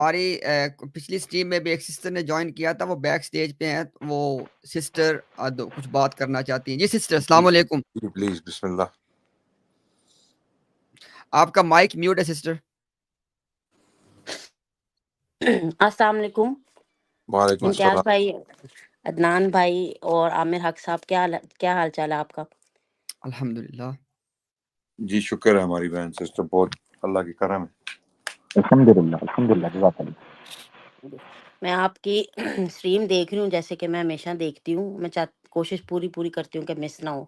ہماری پچھلی اسٹریم میں بھی ایک سسٹر نے جوائن کیا تھا، وہ بیک سٹیج پہ ہیں، وہ سسٹر کچھ بات کرنا چاہتی ہیں. جی سسٹر السلام علیکم. جی پلیز بسم اللہ. آپ کا مائک میوٹ ہے سسٹر. السلام علیکم وعلیکم امتیاز السلام. بھائی، عدنان بھائی اور عامر حق صاحب، کیا حال چال ہے آپ کا؟ الحمدللہ. جی شکر ہے ہماری بہن سسٹر، بہت اللہ کی کرم ہے. الحمدللہ جزاک اللہ. میں آپ کی اسٹریم دیکھ رہی ہوں جیسے کہ میں ہمیشہ دیکھتی ہوں. میں کوشش پوری کرتی ہوں کہ مس نہ ہو.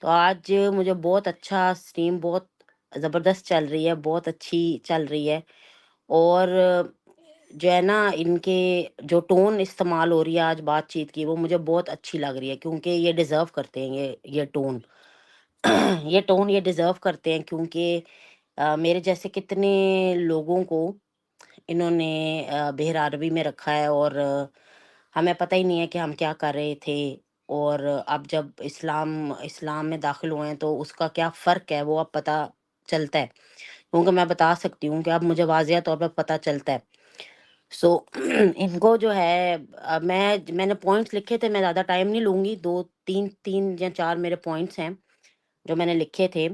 تو آج مجھے بہت اچھا اسٹریم، بہت زبردست چل رہی ہے، بہت اچھی چل رہی ہے. اور جو ہے نا ان کے جو ٹون استعمال ہو رہی ہے آج بات چیت کی، وہ مجھے بہت اچھی لگ رہی ہے، کیونکہ یہ ڈیزرو کرتے ہیں یہ ٹون یہ ڈیزرو کرتے ہیں. کیونکہ میرے جیسے کتنے لوگوں کو انہوں نے بہر عربی میں رکھا ہے، اور ہمیں پتہ ہی نہیں ہے کہ ہم کیا کر رہے تھے. اور اب جب اسلام میں داخل ہوئے ہیں تو اس کا کیا فرق ہے وہ اب پتہ چلتا ہے. کیونکہ میں بتا سکتی ہوں کہ اب مجھے واضح طور پہ پتہ چلتا ہے. سو ان کو جو ہے میں نے پوائنٹس لکھے تھے، میں زیادہ ٹائم نہیں لوں گی. تین یا چار میرے پوائنٹس ہیں جو میں نے لکھے تھے.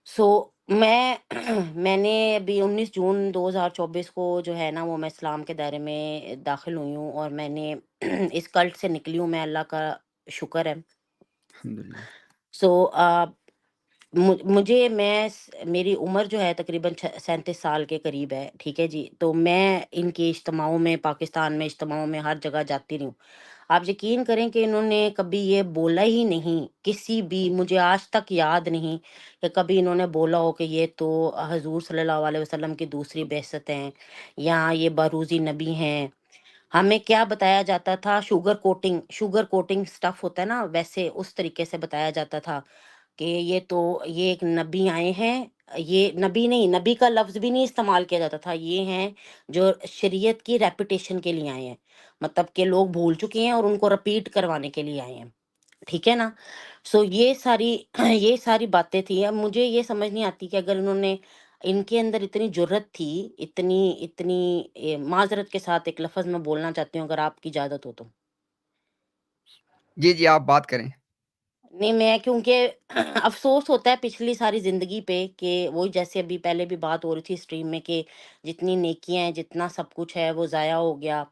سو میں نے ابھی 19 جون 2024 کو جو ہے نا وہ میں اسلام کے دائرے میں داخل ہوئی ہوں، اور میں نے اس کلٹ سے نکلی ہوں. میں اللہ کا شکر ہے. الحمدللہ. سو میری عمر جو ہے تقریباً 37 سال کے قریب ہے. ٹھیک ہے جی. تو میں ان کے اجتماعوں میں، پاکستان میں اجتماعوں میں ہر جگہ جاتی رہی ہوں. آپ یقین کریں کہ انہوں نے کبھی یہ بولا ہی نہیں، کسی بھی، مجھے آج تک یاد نہیں کہ کبھی انہوں نے بولا ہو کہ یہ تو حضور صلی اللہ علیہ وسلم کی دوسری بعثت ہیں یا یہ باروزی نبی ہیں. ہمیں کیا بتایا جاتا تھا؟ شوگر کوٹنگ سٹف ہوتا ہے نا، ویسے اس طریقے سے بتایا جاتا تھا کہ یہ ایک نبی آئے ہیں. یہ نبی نہیں، نبی کا لفظ بھی نہیں استعمال کیا جاتا تھا. یہ ہیں جو شریعت کی ریپیٹیشن کے لیے آئے ہیں، مطلب کہ لوگ بھول چکے ہیں اور ان کو رپیٹ کروانے کے لیے آئے ہیں. ٹھیک ہے نا. سو یہ ساری باتیں تھیں. اب مجھے یہ سمجھ نہیں آتی کہ اگر انہوں نے، ان کے اندر اتنی جرت تھی، اتنی معذرت کے ساتھ ایک لفظ میں بولنا چاہتی ہوں اگر آپ کی اجازت ہو تو. جی آپ بات کریں. نہیں، میں کیونکہ افسوس ہوتا ہے پچھلی ساری زندگی پہ کہ وہی جیسے ابھی پہلے بھی بات ہو رہی تھی اسٹریم میں کہ جتنی نیکیاں ہیں، جتنا سب کچھ ہے وہ ضائع ہو گیا.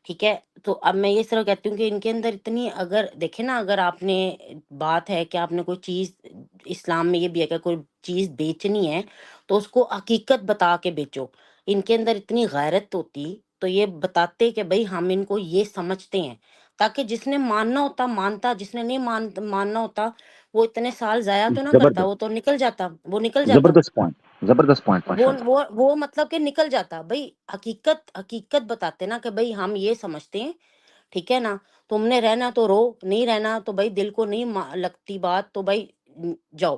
ٹھیک ہے. تو اب میں یہ طرح کہتی ہوں کہ ان کے اندر اتنی، اگر دیکھیں نا، اگر آپ نے، بات ہے کہ آپ نے کوئی چیز، اسلام میں یہ بھی ہے کہ کوئی چیز بیچنی ہے تو اس کو حقیقت بتا کے بیچو. ان کے اندر اتنی غیرت ہوتی تو یہ بتاتے کہ بھئی ہم ان کو یہ سمجھتے ہیں، تاکہ جس نے ماننا ہوتا مانتا، جس نے نہیں ماننا ہوتا وہ اتنے سال ضائع تو نہ کرتا، وہ تو نکل جاتا. زبردست پوائنٹ ماشاءاللہ. وہ مطلب کہ نکل جاتا. بھئی حقیقت بتاتے نا کہ بھئی ہم یہ سمجھتے ہیں. ٹھیک ہے نا. تم نے رہنا تو رو، نہیں رہنا تو بھئی دل کو نہیں لگتی بات تو بھئی جاؤ.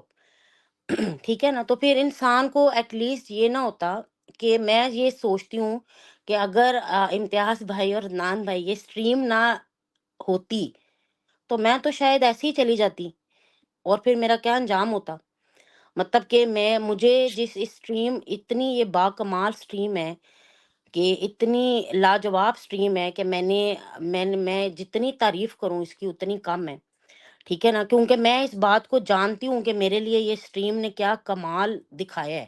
ٹھیک ہے نا. تو پھر انسان کو ایٹ لیسٹ یہ نہ ہوتا کہ، میں یہ سوچتی ہوں کہ اگر امتیاز بھائی اور عدنان بھائی یہ اسٹریم نہ ہوتی تو میں تو شاید ایسے ہی چلی جاتی، اور پھر میرا کیا انجام ہوتا. مطلب کہ مجھے جس اسٹریم، اتنی یہ با کمال اسٹریم ہے کہ اتنی لاجواب اسٹریم ہے کہ میں جتنی تعریف کروں اس کی اتنی کم ہے. ٹھیک ہے نا. کیونکہ میں اس بات کو جانتی ہوں کہ میرے لیے یہ اسٹریم نے کیا کمال دکھایا ہے.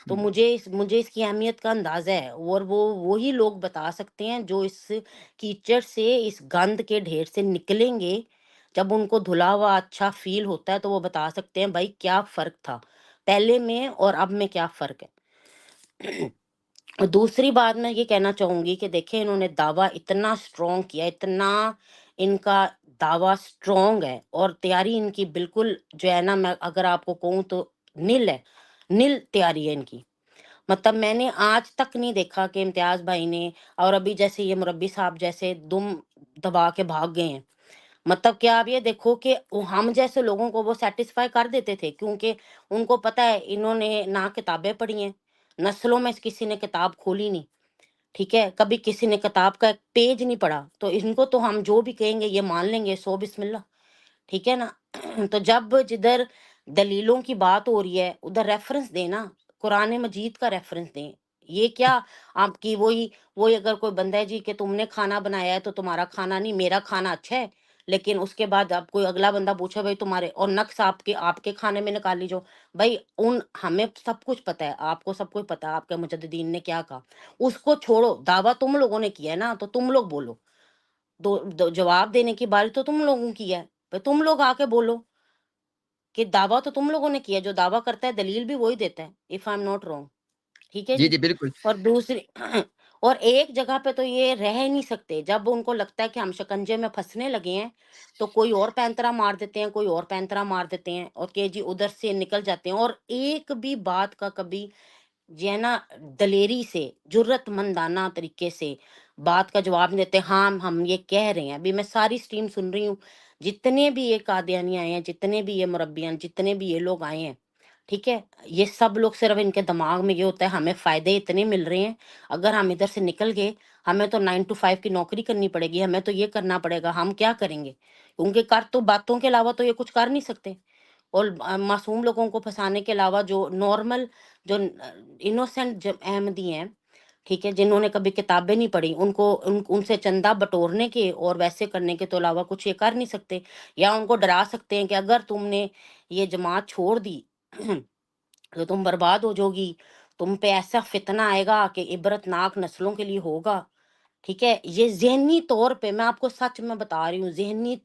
تو مجھے اس کی اہمیت کا اندازہ ہے، اور وہی لوگ بتا سکتے ہیں جو اس کیچڑ سے، اس گند کے ڈھیر سے نکلیں گے. جب ان کو دھلا ہوا اچھا فیل ہوتا ہے تو وہ بتا سکتے ہیں بھائی کیا فرق تھا پہلے میں اور اب میں، کیا فرق ہے. دوسری بات میں یہ کہنا چاہوں گی کہ دیکھیں انہوں نے دعویٰ اتنا سٹرونگ کیا، اتنا ان کا دعویٰ سٹرونگ ہے، اور تیاری ان کی بالکل جو ہے نا، میں اگر آپ کو کہوں تو نل ہے، نل تیاری ہے ان کی. مطلب میں نے آج تک نہیں دیکھا کہ امتیاز بھائی نے، اور ابھی جیسے یہ مربی صاحب جیسے دم دبا کے بھاگ گئے ہیں. مطلب کہ آپ یہ دیکھو کہ ہم جیسے لوگوں کو وہ سیٹسفائی کر دیتے تھے، کیونکہ ان کو پتہ ہے انہوں نے نہ کتابیں پڑھی ہیں، نسلوں میں کسی نے کتاب کھولی نہیں. ٹھیک ہے. کبھی کسی نے کتاب کا ایک پیج نہیں پڑھا، تو ان کو تو ہم جو بھی کہیں گے یہ مان لیں گے، سو بسم اللہ. ٹھیک ہے نا. تو جب جدھر دلیلوں کی بات ہو رہی ہے ادھر ریفرنس دینا، قرآن مجید کا ریفرنس دیں. یہ کیا آپ کی وہی اگر کوئی بندہ ہے جی کہ تم نے کھانا بنایا ہے تو تمہارا کھانا نہیں، میرا کھانا اچھا ہے، لیکن اس کے بعد اب کوئی اگلا بندہ پوچھے بھائی تمہارے اور نقص آپ کے کھانے میں نکال لیجو. بھائی ہمیں سب کچھ پتا ہے، آپ کو سب کچھ پتا ہے آپ کے مجددین نے کیا کہا. اس کو چھوڑو، دعویٰ تم لوگوں نے کیا ہے نا، تو تم لوگ بولو. جواب دینے کی باری تو تم لوگوں کی ہے. بھائی تم لوگ آ کے بولو کہ دعویٰ تو تم لوگوں نے کیا. جو دعویٰ کرتا ہے دلیل بھی وہی دیتا ہے، if I am not wrong. ٹھیک ہے جی جی. جی بالکل. اور دوسری اور ایک جگہ پہ تو یہ رہ ہی نہیں سکتے. جب ان کو لگتا ہے کہ ہم شکنجے میں پھنسنے لگے ہیں تو کوئی اور پینترا مار دیتے ہیں، کوئی اور پینترا مار دیتے ہیں، اور کہ جی ادھر سے نکل جاتے ہیں. اور ایک بھی بات کا کبھی جو ہے نا دلیری سے، جرت مندانہ طریقے سے بات کا جواب نہیں دیتے. ہاں ہم یہ کہہ رہے ہیں. ابھی میں ساری سٹریم سن رہی ہوں، جتنے بھی یہ قادیانی آئے ہیں، جتنے بھی یہ مربیان، جتنے بھی یہ لوگ آئے ہیں، ٹھیک ہے، یہ سب لوگ صرف ان کے دماغ میں یہ ہوتا ہے ہمیں فائدے اتنے مل رہے ہیں، اگر ہم ادھر سے نکل گئے ہمیں تو 9 to 5 کی نوکری کرنی پڑے گی، ہمیں تو یہ کرنا پڑے گا، ہم کیا کریں گے؟ کیونکہ کر تو باتوں کے علاوہ تو یہ کچھ کر نہیں سکتے. اور معصوم لوگوں کو پھنسانے کے علاوہ جو نارمل، جو انوسینٹ احمدی ہیں، ٹھیک ہے، جنہوں نے کبھی کتابیں نہیں پڑھی، ان کو ان سے چندہ بٹورنے کے اور ویسے کرنے کے تو علاوہ کچھ یہ کر نہیں سکتے. یا ان کو ڈرا سکتے ہیں کہ اگر تم نے یہ جماعت چھوڑ دی تو تم برباد ہو جاؤ گی، تم پہ ایسا فتنہ آئے گا کہ عبرت ناک نسلوں کے لیے ہوگا. ٹھیک ہے، یہ ذہنی طور پہ میں آپ کو سچ میں بتا رہی ہوں، ذہنی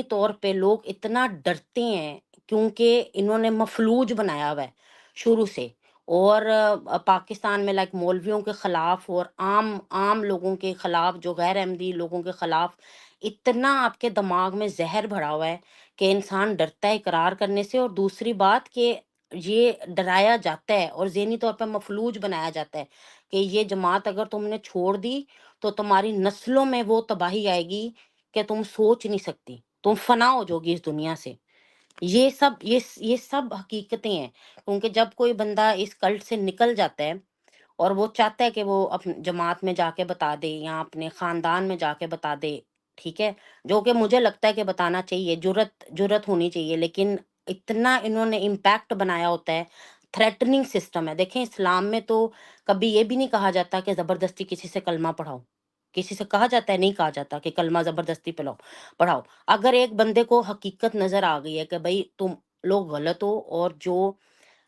طور پہ لوگ اتنا ڈرتے ہیں کیونکہ انہوں نے مفلوج بنایا ہوا ہے شروع سے. اور پاکستان میں لائک مولویوں کے خلاف اور عام لوگوں کے خلاف، جو غیر احمدی لوگوں کے خلاف اتنا آپ کے دماغ میں زہر بھرا ہوا ہے کہ انسان ڈرتا ہے اقرار کرنے سے. اور دوسری بات کہ یہ ڈرایا جاتا ہے اور ذہنی طور پہ مفلوج بنایا جاتا ہے کہ یہ جماعت اگر تم نے چھوڑ دی تو تمہاری نسلوں میں وہ تباہی آئے گی کہ تم سوچ نہیں سکتی، تم فنا ہو جاؤ گی اس دنیا سے. یہ سب حقیقتیں ہیں. کیونکہ جب کوئی بندہ اس کلٹ سے نکل جاتا ہے اور وہ چاہتا ہے کہ وہ اپنی جماعت میں جا کے بتا دے یا اپنے خاندان میں جا کے بتا دے، ٹھیک ہے، جو کہ مجھے لگتا ہے کہ بتانا چاہیے، جرت ہونی چاہیے. لیکن اتنا انہوں نے امپیکٹ بنایا ہوتا ہے، تھریٹننگ سسٹم ہے. دیکھیں اسلام میں تو کبھی یہ بھی نہیں کہا جاتا کہ زبردستی کسی سے کلمہ پڑھاؤ. کسی سے کہا جاتا ہے؟ نہیں کہا جاتا کہ کلمہ زبردستی پڑھاؤ. اگر ایک بندے کو حقیقت نظر آ گئی ہے کہ بھائی تم لوگ غلط ہو اور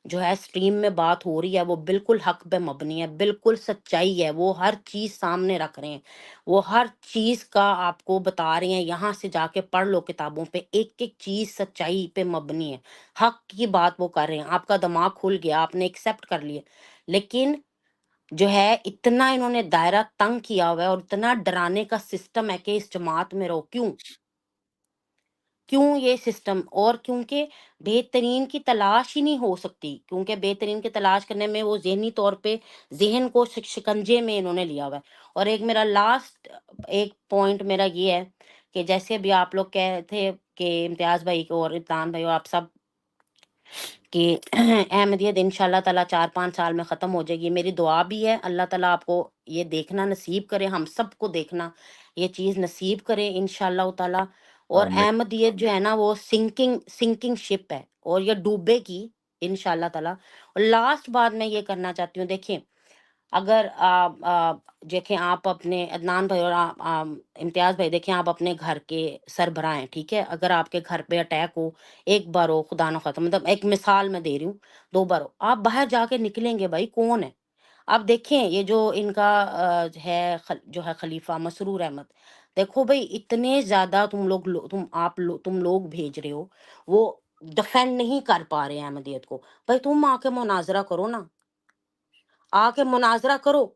جو ہے سٹریم میں بات ہو رہی ہے وہ بالکل حق پہ مبنی ہے، بالکل سچائی ہے، وہ ہر چیز سامنے رکھ رہے ہیں، وہ ہر چیز کا آپ کو بتا رہے ہیں، یہاں سے جا کے پڑھ لو کتابوں پہ، ایک ایک چیز سچائی پہ مبنی ہے، حق کی بات وہ کر رہے ہیں. آپ کا دماغ کھل گیا، آپ نے ایکسیپٹ کر لیا. لیکن جو ہے اتنا انہوں نے دائرہ تنگ کیا ہوا ہے اور اتنا ڈرانے کا سسٹم ہے کہ اس جماعت میں رہو. کیوں یہ سسٹم؟ اور کیونکہ بہترین کی تلاش ہی نہیں ہو سکتی، کیونکہ بہترین کی تلاش کرنے میں وہ ذہنی طور پہ ذہن کو شکنجے میں انہوں نے لیا ہوا ہے. اور ایک میرا لاسٹ ایک پوائنٹ میرا یہ ہے کہ جیسے بھی آپ لوگ کہہ رہے تھے کہ امتیاز بھائی کو اور عمران بھائی اور آپ سب کہ احمدیت انشاءاللہ تعالیٰ 4-5 سال میں ختم ہو جائے گی. میری دعا بھی ہے اللہ تعالیٰ آپ کو یہ دیکھنا نصیب کرے، ہم سب کو دیکھنا یہ چیز نصیب کرے انشاءاللہ تعالیٰ. اور آمین. احمدیت جو ہے نا وہ سنکنگ شپ ہے اور یہ ڈوبے گی انشاءاللہ تعالیٰ. اور لاسٹ بات میں یہ کرنا چاہتی ہوں، دیکھیں اگر دیکھیں آپ اپنے عدنان بھائی اور امتیاز بھائی، دیکھیں آپ اپنے گھر کے سربراہ ہیں، ٹھیک ہے، اگر آپ کے گھر پہ اٹیک ہو، ایک بار ہو، خدا نہ خواستہ، مطلب ایک مثال میں دے رہی ہوں، 2 بار ہو، آپ باہر جا کے نکلیں گے بھائی کون ہے؟ آپ دیکھیں یہ جو ان کا جو ہے خلیفہ مسرور احمد، دیکھو بھائی اتنے زیادہ تم لوگ بھیج رہے ہو، وہ ڈیفینڈ نہیں کر پا رہے ہیں احمدیت کو. بھائی تم آ کے مناظرہ کرو نا، آ کے مناظرہ کرو.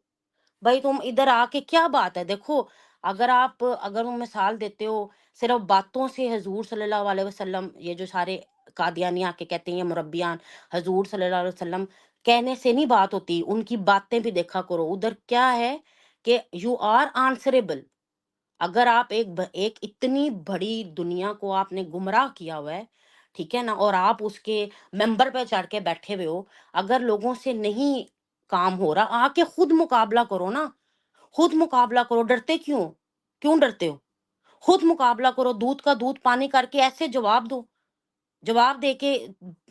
بھائی تم ادھر آ کے کیا بات ہے؟ دیکھو اگر تم مثال دیتے ہو صرف باتوں سے، حضور صلی اللہ علیہ وسلم، یہ جو سارے قادیانی آ کے کہتے ہیں یہ مربیان حضور صلی اللہ علیہ وسلم، کہنے سے نہیں بات ہوتی، ان کی باتیں بھی دیکھا کرو. ادھر کیا ہے کہ یو آر آنسریبل. اگر آپ ایک اتنی بڑی دنیا کو آپ نے گمراہ کیا ہوا ہے، ٹھیک ہے نا، اور آپ اس کے ممبر پہ چڑھ کے بیٹھے ہوئے ہو، اگر لوگوں سے نہیں کام ہو رہا، آ کے خود مقابلہ کرو نا، خود مقابلہ کرو. ڈرتے کیوں ڈرتے ہو؟ خود مقابلہ کرو، دودھ کا دودھ پانی کر کے ایسے جواب دو، جواب دے کے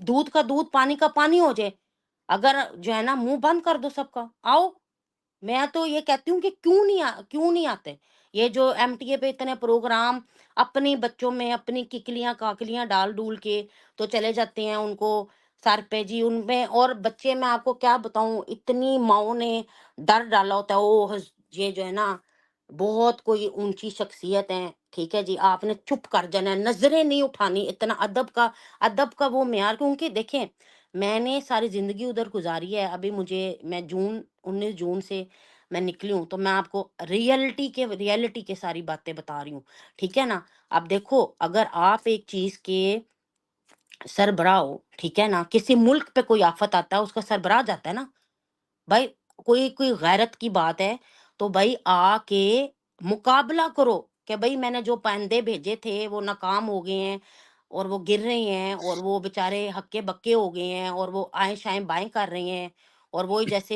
دودھ کا دودھ پانی کا پانی ہو جائے. اگر جو ہے نا منہ بند کر دو سب کا، آؤ۔ میں تو یہ کہتی ہوں کہ کیوں نہیں آتے یہ جو ایم ٹی اے پہ اتنے پروگرام اپنی بچوں میں اپنی ککلیاں کاکلیاں ڈال ڈول کے تو چلے جاتے ہیں ان کو سر پہ جی ان میں، اور بچے میں آپ کو کیا بتاؤں اتنی ماؤں نے ڈر ڈالا ہوتا ہے، یہ جو ہے نا بہت کوئی اونچی شخصیت ہے، ٹھیک ہے جی، آپ نے چپ کر جانا ہے، نظریں نہیں اٹھانی، اتنا ادب کا وہ معیار، کیونکہ دیکھیں میں نے ساری زندگی ادھر گزاری ہے، ابھی میں 19 جون سے میں نکلی ہوں، تو میں آپ کو ریئلٹی کے ساری باتیں بتا رہی ہوں، ٹھیک ہے نا۔ اب دیکھو اگر آپ ایک چیز کے سربراہ ہو، ٹھیک ہے نا، کسی ملک پہ کوئی آفت آتا ہے اس کا سربراہ جاتا ہے نا بھائی، کوئی غیرت کی بات ہے تو بھائی آ کے مقابلہ کرو کہ بھائی میں نے جو پرندے بھیجے تھے وہ ناکام ہو گئے ہیں اور وہ گر رہے ہیں اور وہ بیچارے ہکے بکے ہو گئے ہیں اور وہ آئیں شائیں بائیں کر رہے ہیں، اور وہی جیسے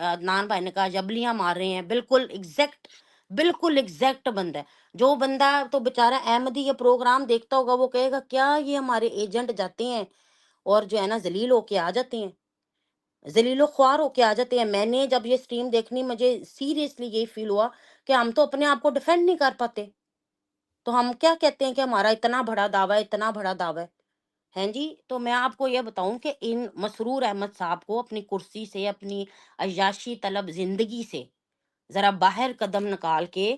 عدنان بھائی نے کہا جبلیاں مار رہے ہیں، بالکل ایگزیکٹ بندہ ہے جو بندہ، تو بیچارہ احمدی یہ پروگرام دیکھتا ہوگا وہ کہے گا کیا یہ ہمارے ایجنٹ جاتے ہیں اور جو ہے نا ذلیل ہو کے آ جاتے ہیں، ذلیل و خوار ہو کے آ جاتے ہیں۔ میں نے جب یہ سٹریم دیکھنی مجھے سیریسلی یہی فیل ہوا کہ ہم تو اپنے آپ کو ڈیفینڈ نہیں کر پاتے، تو ہم کیا کہتے ہیں کہ ہمارا اتنا بڑا دعویٰ ہے، اتنا بڑا دعویٰ ہے جی۔ تو میں آپ کو یہ بتاؤں کہ ان مسرور احمد صاحب کو اپنی کرسی سے، اپنی عیاشی طلب زندگی سے ذرا باہر قدم نکال کے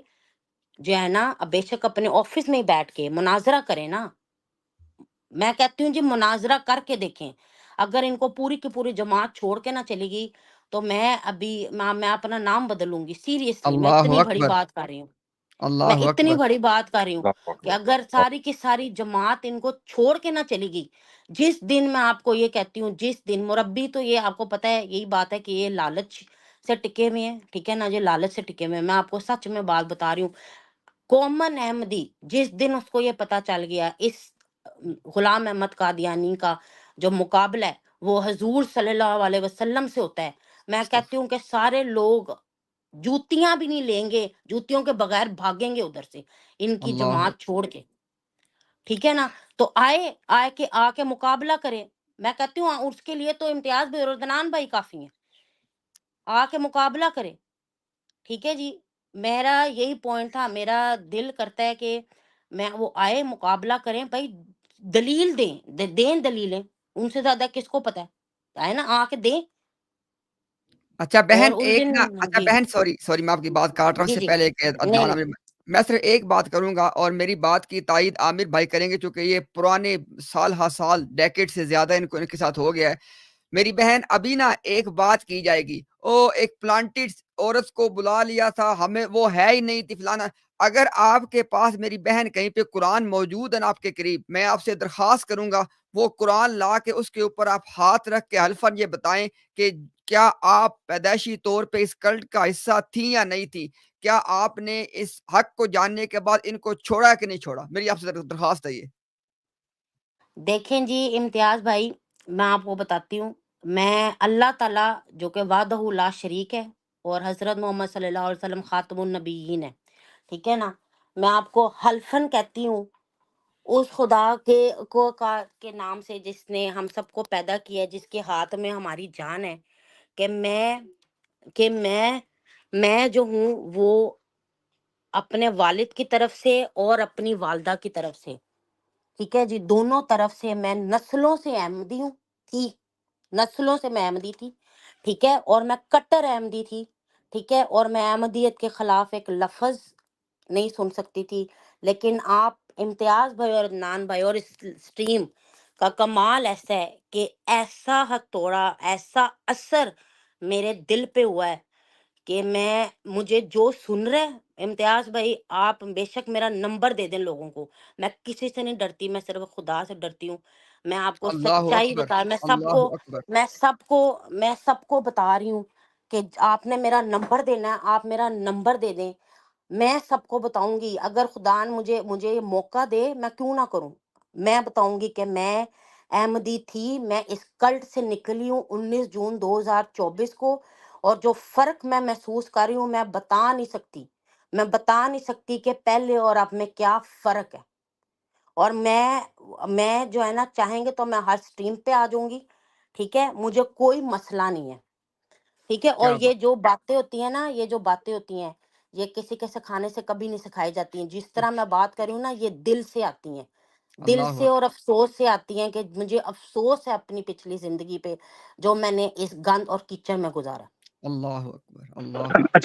جو ہے نا، اب بے شک اپنے آفس میں ہی بیٹھ کے مناظرہ کریں نا، میں کہتی ہوں جی مناظرہ کر کے دیکھیں، اگر ان کو پوری کی پوری جماعت چھوڑ کے نہ چلے گی تو میں اپنا نام بدلوں گی، سیریسلی میں اللہ اتنی بڑی اکبر، بات کر رہی ہوں، میں اللہ اتنی اکبر، بڑی بات کر رہی ہوں اللہ کہ اکبر، اگر ساری کی ساری جماعت ان کو چھوڑ کے نہ چلے گی، جس دن میں آپ کو یہ کہتی ہوں، جس دن مربی تو یہ آپ کو پتہ ہے یہی بات ہے کہ یہ لالچ سے ٹکے ہوئے ہیں، ٹھیک ہے نا، یہ لالچ سے ٹکے ہوئے ہیں، میں آپ کو سچ میں بات بتا رہی ہوں، کومن احمدی جس دن اس کو یہ پتا چل گیا اس غلام احمد قادیانی کا جو مقابلہ ہے وہ حضور صلی اللہ علیہ وسلم سے ہوتا ہے، میں کہتی ہوں کہ سارے لوگ جوتیاں بھی نہیں لیں گے، جوتیوں کے بغیر بھاگیں گے ادھر سے ان کی اللہ جماعت چھوڑ کے، ٹھیک ہے نا۔ تو آ کے مقابلہ کرے، میں کہتی ہوں اس کے لیے تو امتیاز بھائی اور عدنان بھائی کافی ہیں، آ کے مقابلہ کرے، ٹھیک ہے جی۔ میرا یہی پوائنٹ تھا، میرا دل کرتا ہے کہ وہ آئے مقابلہ کریں بھائی، دلیل دیں دلیلیں، ان سے زیادہ کس کو پتا ہے، آئے نا آ کے دیں۔ اچھا اور بہن اس دن اچھا جی بہن، سوری میں آپ کی بات کاٹ رہا ہوں، اس جی سے جی پہلے کہ نہیں عدنان نہیں عامر، میں صرف ایک بات کروں گا اور میری بات کی تائید عامر بھائی کریں گے، چونکہ یہ پرانے سال ہا سال ڈیکیڈ سے زیادہ ان کے ساتھ ہو گیا ہے۔ میری بہن ابھی نا ایک بات کی جائے گی، ایک پلانٹڈ عورت کو بلا لیا تھا، ہمیں وہ ہے ہی نہیں تھی فلانا۔ اگر آپ کے پاس میری بہن کہیں پہ قرآن موجود ہے نا آپ کے قریب، میں آپ سے درخواست کروں گا وہ قرآن لا کے اس کے اوپر آپ ہاتھ رکھ کے حلفاً یہ بتائیں کہ کیا آپ پیدائشی طور پہ اس کلٹ کا حصہ تھی یا نہیں تھی، کیا آپ نے اس حق کو جاننے کے بعد ان کو چھوڑا کہ نہیں چھوڑا؟ میری آپ سے درخواست ہے یہ۔ دیکھیں جی امتیاز بھائی، میں آپ کو بتاتی ہوں، میں اللہ تعالیٰ جو کہ وحدہ لا شریک ہے اور حضرت محمد صلی اللہ علیہ وسلم خاتم النبیین ہے، ٹھیک ہے نا، میں آپ کو حلفاً کہتی ہوں اس خدا کے نام سے جس نے ہم سب کو پیدا کیا ہے، جس کے ہاتھ میں ہماری جان ہے، کہ میں جو ہوں وہ اپنے والد کی طرف سے اور اپنی والدہ کی طرف سے، ٹھیک ہے جی، دونوں طرف سے میں نسلوں سے احمدی ہوں، تھی نسلوں سے میں احمدی تھی، ٹھیک ہے، اور میں کٹر احمدی تھی، ٹھیک ہے، اور میں احمدیت کے خلاف ایک لفظ نہیں سن سکتی تھی، لیکن آپ امتیاز بھائی اور عدنان بھائی اور اس سٹریم کا کمال ایسا ہے کہ ایسا ہتھوڑا، ایسا اثر میرے دل پہ ہوا ہے کہ مجھے جو سن رہے امتیاز بھائی، آپ بے شک میرا نمبر دے دیں لوگوں کو، میں کسی سے نہیں ڈرتی، میں صرف خدا سے ڈرتی ہوں، میں آپ کو اللہ سچائی اکبر، بتا، اللہ اکبر، میں سب کو بتا رہی ہوں کہ آپ نے میرا نمبر دینا ہے، آپ میرا نمبر دے دیں، میں سب کو بتاؤں گی، اگر خدا نے مجھے یہ موقع دے میں کیوں نہ کروں، میں بتاؤں گی کہ میں احمدی تھی، میں اس کلٹ سے نکلی ہوں 19 جون 2024 کو، اور جو فرق میں محسوس کر رہی ہوں میں بتا نہیں سکتی کہ پہلے اور اب میں کیا فرق ہے، اور میں جو ہے نا چاہیں گے تو میں ہر سٹریم پہ آ جاؤں گی، ٹھیک ہے، مجھے کوئی مسئلہ نہیں ہے، ٹھیک ہے. اور کیا یہ جو باتیں ہوتی ہیں نا، یہ جو باتیں ہوتی ہیں، یہ کسی کے سکھانے سے کبھی نہیں سکھائی جاتی ہیں. جس طرح میں بات کر رہی ہوں نا، یہ دل سے آتی ہیں، دل اللہ سے اور افسوس سے آتی ہیں کہ مجھے افسوس ہے اپنی پچھلی زندگی پہ جو میں نے اس گند اور کیچڑ میں گزارا. اللہ اکبر اللہ اچھا